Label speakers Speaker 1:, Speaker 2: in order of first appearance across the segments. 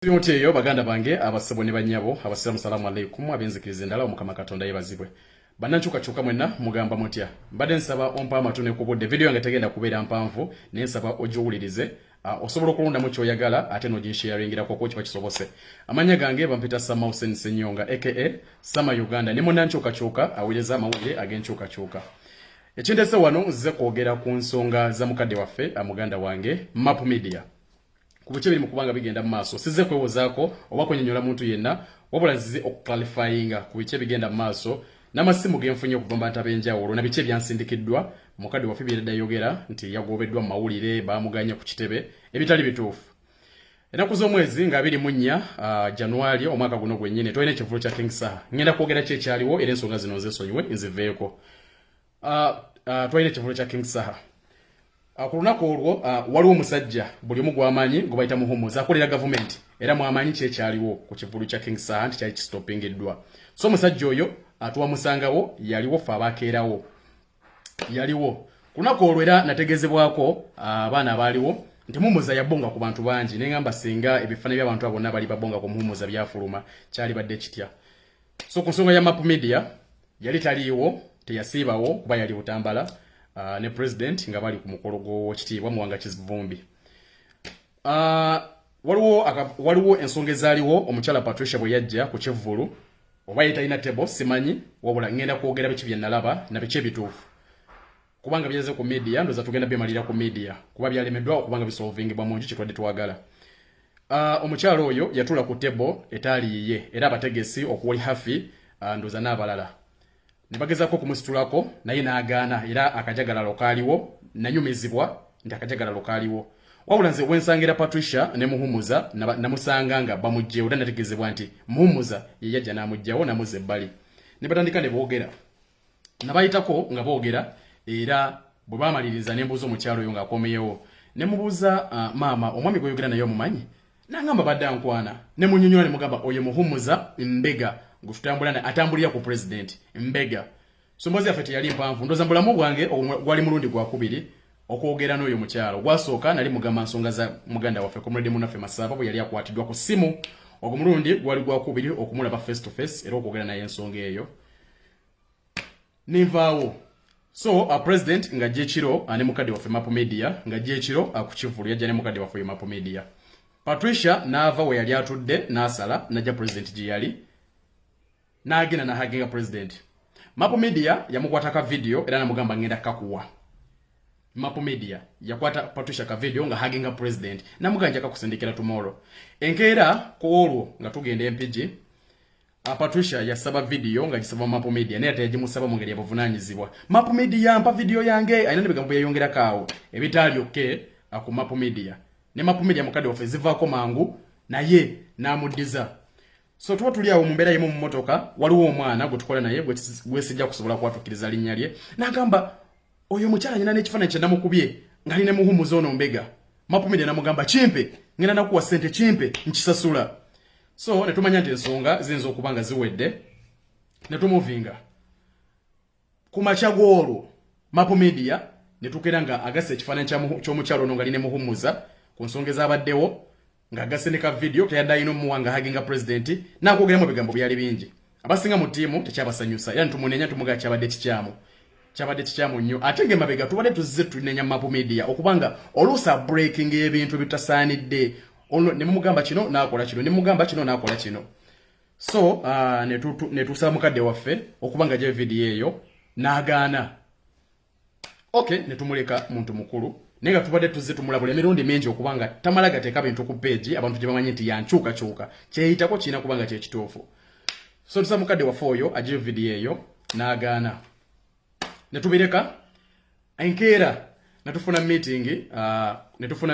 Speaker 1: Timoteyo baganda bange abasebo ne banyabo abasalamu salamu alaykum abenzikirize ndala omukama katonda yebazibwe bananchuka chuka mwenna mugamba mutya mbadde nsaba ompa amatune ku budde video yange tegenda kubeera mpanvu ne nsaba ojiwulirize osobola okulonda mu kyoyagala ate n'oginsharingira ko kiba kisobose amanya gange bampita Sama Hussein Senyonga aka Sama Uganda ne munanchuka chuka aweleza amawulire agenchuka chuka ekindese wano nze kwogera ku nsonga za mukadde waffe amuganda wange Map Media kubuche biri mukubanga bigenda maso size kwewozaako oba kwenyonyola muntu yenna wabula zize okclarifyinga kubiche bigenda maso n'amasimu genfunye okuvamba ntabenjawulo na biche byansindikiddwa mukadde waffe byedda yogera nti yagobeddwa mawulire bamuganya ku kitebe ebitali bituufu enaku z'omwezi nga 24 January omwaka guno gwennyini toyina ekivulo kya King Saha ngenda kwogera ki ekyaliwo era ensonga zino nzesonyiwe nziveeko toyina ekivulo kya King Saha Akulunako olwo waliwo musajja buli omu gwamanyi gobayita muhumuza akolera government era mwamanyi kye kyaliwo ku kivulu kya King Saha nti kyali kistopingiddwa so musajja oyo atuwa musangawo yaliwo fa abakeerawo yaliwo kunako olwo era nategezebwako abaana baliwo nti muhumuza yabonga ku bantu bangi nengamba singa ebifane by'abantu abo nabali babonga ku muhumuza byafuluma kyali badde kitya so ku nsonga ya Map Media yali taliiwo teyasiibawo kuba yali butambala ne president nga bali ku mukolo gw'ekitiibwa Muwanga Kizivumbi waliwo ensonga ezaaliwo omukyala Patricia bwe yajja ku kivvulu oba yetalina tebo simanyi wabula ngenda kwogera biki bye nalaba na biki ebituufu kubanga byeze ku media ndoza tugenda byemalira ku media kuba byalemeddwa okubanga bisolvingibwa mu nju kitwadde twagala omukyala oyo yatula ku tebo etaaliye era abategesi okuwoli hafi ndoza n'abalala Nibagezako kumusitulako naye naagaana era akajagala lokaliwo nanyumizibwa nti akajagala lokaliwo wabula nze wensangira Patricia ne muhumuza namusanga nga bamujjewo era nategezebwa nti muhumuza ye yajja namujjawo namuze ebbali ne batandika ne boogera nabayitako nga boogera era bwe bamaliriza nembuuza omukyalo oyo ng'akomeyewo ne mubuuza maama omwami gweyogera naye omumanyi nangamba badde ankwana ne munyonyola ne mugamba oyo muhumuza mbega ngutambulana atambulira ku president mbega sombozi afete yali mpanvu ndoza mbulamu bwange gwali mulundi gwa kubiri okwogera n'oyo mukyalo gwasooka nali mugamba nsonga za muganda waffe Comrade Munaffe Masaba bwe yali akwatiddwa ku simu ogumulundi gwali gwa kubiri okumulaba face to face era okwogera naye ensonga eyo nivaawo so president nga jekiro ane mukadde waffe Map Media nga jekiro akukivulu yajja ne mukadde waffe Map Media Patricia naava we yali atudde n'asala najja president gye yali n'agenda n'ahaginga president Map Media yamukwata ka video era namugamba ngenda kakuwa Map Media yakwata Patricia ka video nga haginga president namuganja kakusindikira tomorrow enkeera ko olwo nga tugenda MPG Patricia yasaba video nga gisaba Map Media naye atayagimusaba mu ngeri yabuvunanyizibwa Map Media mpa video yange ayina nebigambo yayongera kaawo ebitali okay ku Map Media ne Map Media mukadde waffe zivaako mangu naye namuddiza so tuba tuli awo mu mbeera yemu mu motoka waliwo omwana gwe tukola naye gwe sijja kusobola kwatukiriza linnya lye n'agamba oyo mukyala nyina n'ekifaananyi kye namukubye ngali ne muhumuza ono mbega Map Media namugamba kimpe ngenda nakuwa ssente kimpe nkisasula so ne tumanya nti ensonga ziyinza okuba nga ziwedde ne tumuvinga ku makya gw'olwo Map Media ne tukera nga agasa ekifaananyi ky'omukyala ono ngali ne muhumuza ku nsonga ezabaddewo nga gasendeka video tayadda ino Muwanga haginga president nakwogeramu ebigambo byali bingi abasinga mu tiimu tekyabasanyusa era ntumunenya tumuga kyabadde kikyamu nnyo ate nga emabega tubadde tuzze tunenya Map Media okubanga oluusa breaking ebintu bitasaanidde ne mumugamba kino n'akola kino ne mumugamba kino n'akola kino so ne tusaba mukadde waffe okubanga gye video eyo n'agaana okay ne tumuleka muntu mukulu Nenga tubadde tuzze tumulabula emirundi mingi okubanga tamala gateeka bintu ku page abantu gye bamanyi nti yankyuka kyeyitako kina kubanga kye kituufu so tusa mukadde waffe oyo agiyo video eyo n'agaana ne tubireka enkeera ne tufuna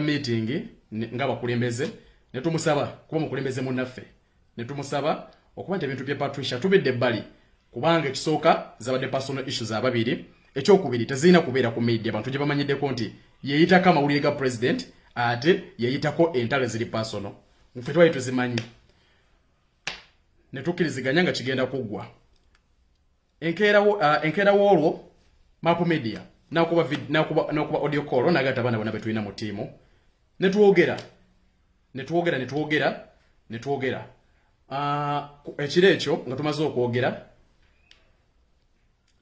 Speaker 1: meeting ng'abakulembeze ne tumusaba kuba mukulembeze munnaffe ne tumusaba okuba nti ebintu bya Patricia tubidde ebbali kubanga ekisooka zabadde personal issues ababiri ekyokubiri tezirina kubeera ku media abantu gye bamanyiddeko nti yeyitako amawulire ga president ate yeyitako entalo ziri personal muffe twali tuzimanyi ne tukkiriziganya nga kigenda kuggwa enkeera w'olwo Map Media nakuba audio call n'agatta abaana bonna be tulina mu tiimu ne twogera ne twogera ekiro ekyo nga tumaze okwogera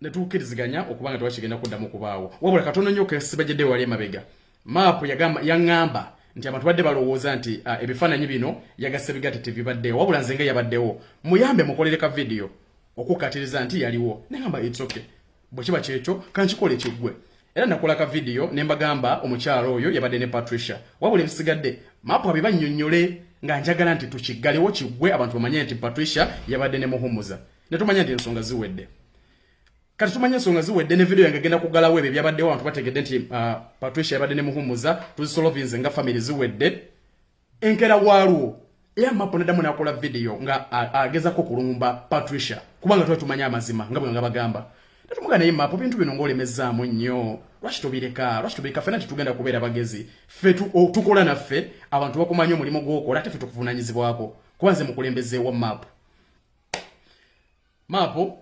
Speaker 1: ne tukkiriziganya okubanga twakigenda kuddamu kubaawo wabula katono nnyo kesibajjedde wali emabega maapu yaŋŋamba nti abantu badde balowooza nti ebifaananyi bino yagasse bigatete bibaddewo wabula nze nga yabaddewo muyambe mukolere ka vidiyo okukkatiriza nti yaliwo neŋŋamba it's okay bwe kiba kyekyo kankikole kiggwe era nakola ka vidiyo ne mbagamba omukyalo oyo yabadde ne Patricia wabula ebisigadde maapu abibannyonnyole nga njagala nti tukiggalewo kiggwe abantu bamanye nti Patricia yabadde ne Muhumuza ne tumanya nti ensonga ziwedde kati tumanye ensonga ziwedde ne vidiyo yange genda kuggalawo ebyo byabaddewo abantu bategedde nti Patricia yabadde ne Muhumuza tuzisolovinze nga family ziwedde enkera waalwo era maapu neddamu nakola vidiyo nga agezako kulumba Patricia kubanga twali tumanye amazima nga bwe nga bagamba netumuga naye maapu bintu bino ng'olemezzaamu nnyo lwaki tubireka ffena titugenda kubeera bagezi ffe tukola naffe abantu bakumanya omulimu gw'okola ate ffe tukuvunaanyizibwako kuba nze mukulembezeewo maapu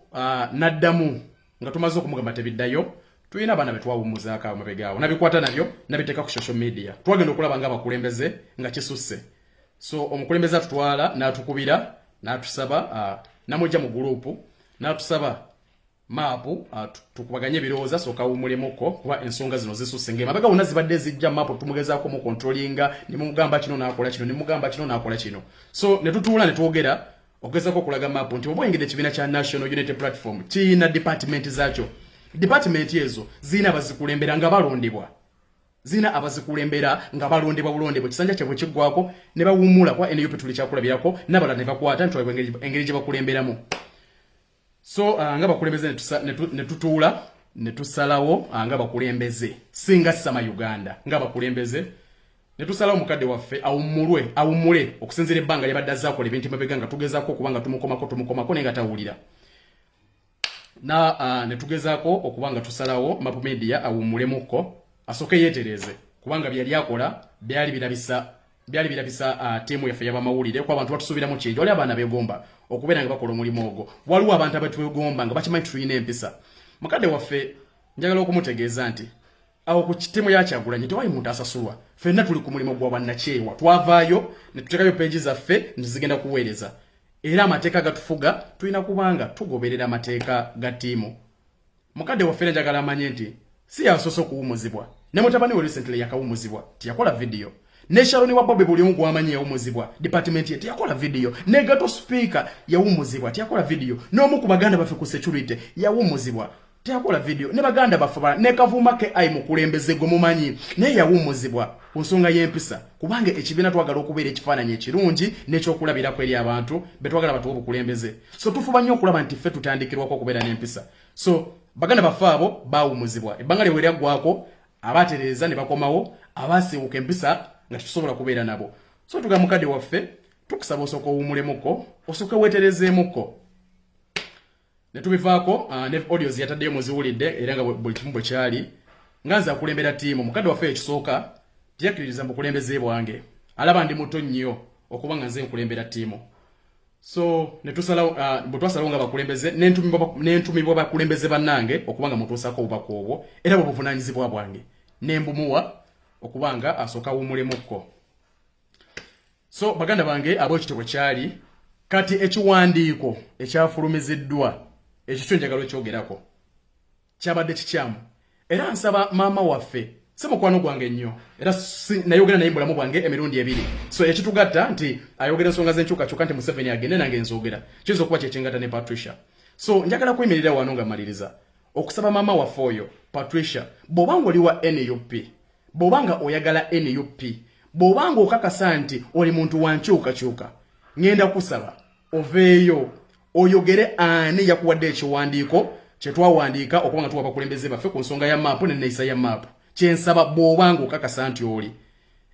Speaker 1: naddamu nga tumaze okumugamba tebiddayo tulina abaana be twawummuzaako amabegaawo nabikwata nabyo nabiteeka ku social media twagenda okulaba nga abakulembeze nga kisusse so omukulembeze atutwala n'atukubira n'atusaba namujja mu gurupu n'atusaba maapu tukubaganye ebirowooza sooka wumulemuko kuba ensonga zino zisusse ng'emabega wonna zibadde zijja maapu tumugezaako mu controllinga ne mumugamba kino n'akola kino ne mugamba kino n'akola kino so ne tutuula ne twogera okugezaako okulaga maapu nti oba oyingidde ekibiina kya National Unity Platform kiyina department zaakyo department ezo zirina abazikulembera nga balondebwa bulondebwa kisanja kyabwe kiggwako ne bawummula kwa NUP tuli kyakulabirako n'abalala ne bakwata nti engeri gye bakulemberamu so nga bakulembeze ne tutuula ne tusalawo nga bakulembeze singa sama Uganda nga bakulembeze ne tusalawo mukadde waffe awummule okusinzira ebbanga lyabadde azaakola ebintu mabega nga tugezaako okubanga tumukomako naye nga tawulira ne tugezaako okubanga tusalawo Mapu Media awummulemuko asooke yeetereze kubanga byali akola byali birabisa tiimu yaffe y'abamawulire kuba abantu batusuubiramu kingi wali abaana beegomba okubeera nga bakola omulimu ogwo waliwo abantu abatwegomba nga bakimanyi tulina empisa mukadde waffe njagala okumutegeeza nti awo ku tiimu ya Kyagulanyi tewali muntu asasulwa ffenna tuli ku mulimu gwa bannakyewa twavaayo ne tuteekayo peegi zaffe nezigenda kuweereza era amateeka gatufuga tulina kubanga tugoberera amateeka ga tiimu mukadde waffe njagala amanye nti si yasoose okuwumuzibwa ne mutabani we recently yakawumuzibwa tiyakola vidiyo ne Sharoni wa Bobe buli omu gwamanyi yawumuzibwa department ye tiyakola vidiyo ne Gato speaker yawumuzibwa tiyakola vidiyo n'omu ku baganda baffe ku security yawumuzibwa tiyakola vidiyo ne baganda baffe ne Kavuma ke ai mukulembeze gwe mumanyi naye yawumuzibwa ku nsonga y'empisa kubanga ekibiina twagala okubeera ekifaananyi ekirungi n'ekyokulabirako eri abantu betwagala batuwa obukulembeze so tufuba nnyo okulaba nti ffe tutandikirwako okubeera n'empisa so baganda baffe abo baawumuzibwa ebbanga lye weryaggwako abatereeza ne bakomawo abaasiiwuka empisa nga tusobola kubeera nabo so tuga mukadde waffe tukusaba osooka owumulemuko osooka weeterezeemuko ne tubivaako ne audios yataddeyo muziwulidde era nga buli kimu bwe kyali nga nze akulembera tiimu mukadde waffe ekisooka tiyakkiririza mukulembeze bwange alaba ndi muto nnyo okuba nga nze nkulembera tiimu so ne tusalawo bwe twasalawo nga bakulembeze n'entumibwa bakulembeze bannange okuba nga mutuusaako obubaka obwo era bwe buvunaanyizibwa bwange ne mbumuwa okuba nga asooka awummulemuko so baganda bange ab'ekitibwe kyali kati ekiwandiiko ekyafulumiziddwa ekyo njagala ekyogerako kyabadde kikyamu era nsaba maama waffe si mukwano gwange nnyo era nayogera naye mbulamu bwange emirundi ebiri so ekitugatta nti ayogera ensonga z'enkyukakyuka nti Museveni agende nange nzogera kiyinza okuba kyekingata ne Patricia so njagala kuyimirira wano nga maliriza okusaba maama waffe oyo Patricia bw'obanga oli wa NUP bw'obanga oyagala NUP bw'obanga okakasa nti oli muntu wa nkyukakyuka ngenda kusaba oveeyo oyogere ani yakuwadde ekiwandiiko kye twawandiika okuba nga tuwa abakulembeze baffe ku nsonga ya maapu n'enneeyisa ya maapu kyensaba bw'obanga okakasa nti oli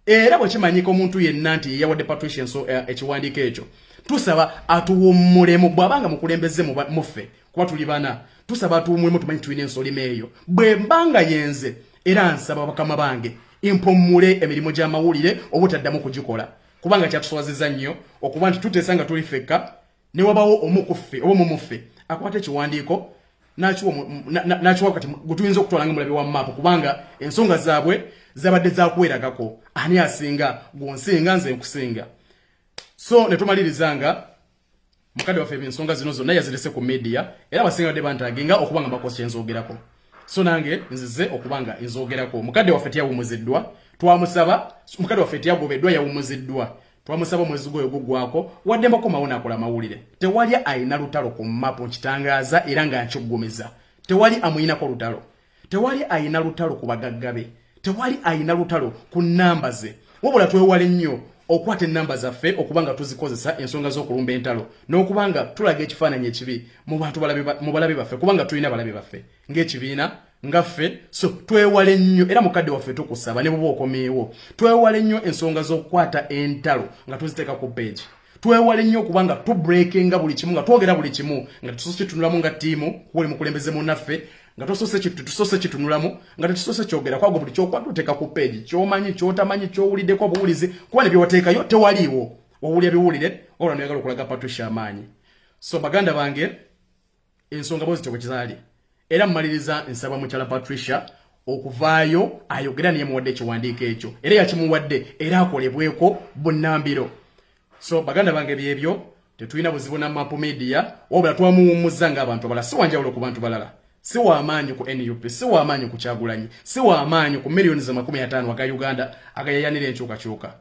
Speaker 1: era bwe kimanyika omuntu yenna nti yeyawadde Patricia ekiwandiiko ekyo tusaba atuwummulemu bw'abanga mukulembeze muffe kuba tuli bana tusaba atuwummulemu tumanyi tulina ensolima eyo bwe mbanga yenze era nsaba bakama bange impommule emirimu gy'amawulire obutaddamu kugikola kubanga kyatuswazizza nnyo okuba nti tuteesa nga tuli ffekka ne wabawo omu ku ffe oba mumuffe akwata ekiwandiiko n'akiwa kati gutuyinza okutwala nga mulabe wa maapu kubanga ensonga zaabwe zabadde zaakweragako ani asinga gw'onsinga nze nkusinga So netumalirizanga mukadde waffe ensonga zino zonna yazirese ku media era abasinga badde bantaginga okubanga bakoze kyenzogerako. So nange nzize okubanga nzogerako. Mukadde waffe tiyawumuziddwa, twamusaba mukadde waffe tiyagobeddwa yawumuziddwa. Twamusaba mwezi gwe gugwako wadde mbako mawona akola mawulire. Tewali ayina lutalo ku mapu nkitangaaza era nga nkyuggumizza. Tewali amuyinako lutalo. Tewali ayina lutalo ku bagaggabe. Tewali ayina lutalo ku namba ze. Wabula twewale nnyo okwata ennamba zaffe okubanga tuzikozesa ensonga z'okulumba entalo n'okubanga tulaga ekifaananyi ekibi mu bantu mu balabe baffe kubanga tulina balabe baffe ng'ekibiina ngaffe. So twewale nnyo era mukadde waffe tukusaba ne bwoba okomeewo twewale nnyo ensonga z'okukwata entalo nga tuziteeka ku page. Twewale nnyo kubanga tubreakinga buli kimu nga twogera buli kimu nga tusose kitunulamu nga ttiimu kuli mukulembeze munnaffe nga tusose kitunulamu nga tusose kyogera kwago buli kyokwa tuteeka ku page kyomanyi kyotamanyi kyowuliddeko obuwulizi kuba ne byoteekayo tewaliiwo wawulira biwulire olwo nayagala okulaga Patricia amaanyi. So baganda bange ensonga bwezityo bwe kizaali era mmaliriza nsaba mukyala Patricia okuvaayo ayogera niye muwadde ekiwandiiko ekyo era yakimuwadde era akolebweko bunnambiro. So baganda bange byebyo tetulina buzibu na Mapu Media wabula twamuwumuzza ng'abantu abalala si wanjawulo ku bantu balala. Si wa amaanyi ku NUP, si wa amaanyi ku Kyagulanyi, si wa amaanyi ku millions za 50 aga Uganda agayayanira enkyukakyuka.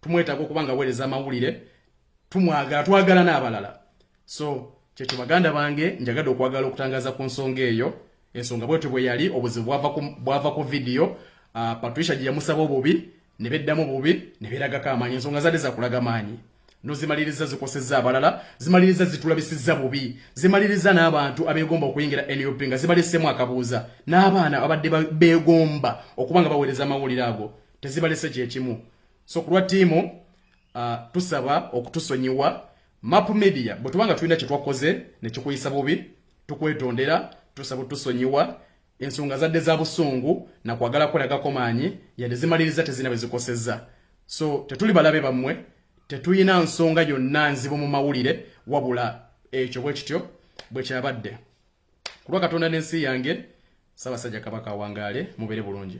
Speaker 1: Tumwetaaga okubanga aweereza amawulire, twagala n'abalala. So kyekyo baganda bange njagadde okwagala okutangaza ku nsonga eyo. Ensonga bwetyo bwe yali obuzibu bwava ku video. Patricia gye yamusaba obubi ne beddamu bubi ne beeragako amaanyi. Ensonga zadde za kulaga maanyi. No zimaliriza zikosezza abalala, zimaliriza zitulabisizza bubi, zimaliriza n'abantu abegomba okuyingira NUP nga zibalesemu akabuuza n'abaana abadde begomba okubanga baweereza amawulire ago tezibalese kyekimu. So kulwa ttiimu tusaba okutusonyiwa Mapu Media bwe tubanga tulina kye twakoze ne kikuyisa bubi tukwetondera tusaba tusonyiwa ensonga zadde za busungu na kwagala kulagako maanyi yadde zimaliriza tezina bezikosezza. So tetuli balabe bammwe tetuyina nsonga yonna nzibu mu mawulire wabula ekyo bwe kityo bwe kyabadde. Kulwa Katonda n'ensi yange Ssaabasajja Kabaka wangaale mubeere bulungi.